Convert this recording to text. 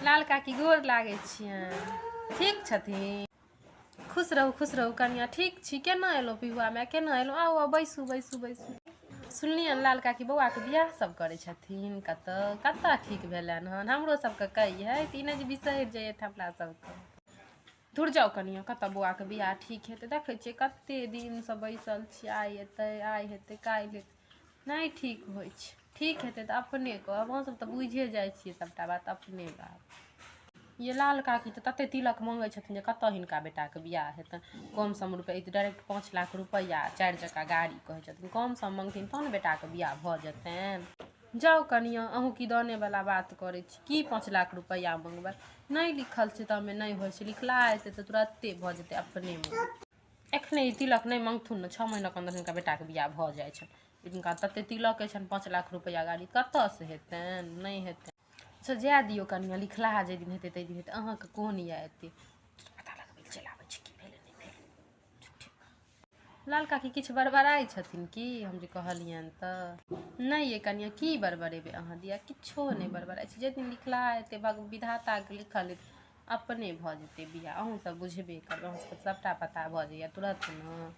लाल काकी गोर लागै छियनि। ठीक छथिन? खुश रहू कनिया। ठीक छी? केना एलहुँ पिहुआमे? केना एलहुँ? आउ बैसू बैसू बैसू। सुनलियनि लाल काकी बौआके बियाह सब करै छथिन। कतऽ ठीक भेलनि हन? हमरो सबके कहियै तऽ ई नहि जे बिसरि जाइए हमरा सबके। दूर जाउ कनिया, कतऽ बौआके बियाह ठीक हेतै? देखै छियै कतेक दिनसँ बैसल छी, आइ हेतै काल्हि हेतै, नहि ठीक होइ छै। ठीक हेतै तऽ अपने कहब, हमसब तऽ बुझे जाइ छियै सबटा बात, अपने बात। ये लाल काकी तऽ तते तिलक मंगै छथिन जे कतऽ हिनका बेटाके बियाह हेतनि। कम सम रुपैआ डायरेक्ट 5 लाख रुपैआ, 4 चक्का गाड़ी कहै छथिन। कम सम मंगथिन तहन बेटाके बियाह भऽ जेतनि। जाउ कनिया, अहूँ की दानेवला बात करै छी? की 5 लाख रुपैआ मंगबै? नहीं लिखल छै तऽ नहीं होइ छै, लिखला हेतै तऽ तुरत्ते भऽ जेतै अपने में। एखने तिलक नहीं मंगथुन ने 6 महीना के अंदर हिनका बेटाके बियाह भऽ जाइ छै। हिनका तते तिलक छनि 5 लाख रुपैआ गाड़ी, कतऽसँ हेतनि? नहीं हेतनि। अच्छा जाए दियौ कनिया, लिखलाहा जाहि दिन हेतै ताहि दिन हेतै। अहाँके कोन यऽ एते पता लगबै लए चलि आबै छी की भेलै नहीं भेलै। लाल काकी किछु बड़बड़ाइ छथिन की हम जे कहलियनि तऽ? नहीं ये कनिया की बड़बड़ेबै अहाँ दिया? किछो नहीं बड़बड़ाइ छै। जाहि दिन लिखलाहा हेतै विधाताके लिखल हेतै अपने भऽ जेतै बियाह। अहूँ सब बुझबे करबै, अहूँ सबके सबटा पता भऽ जाइए तुरंत ने।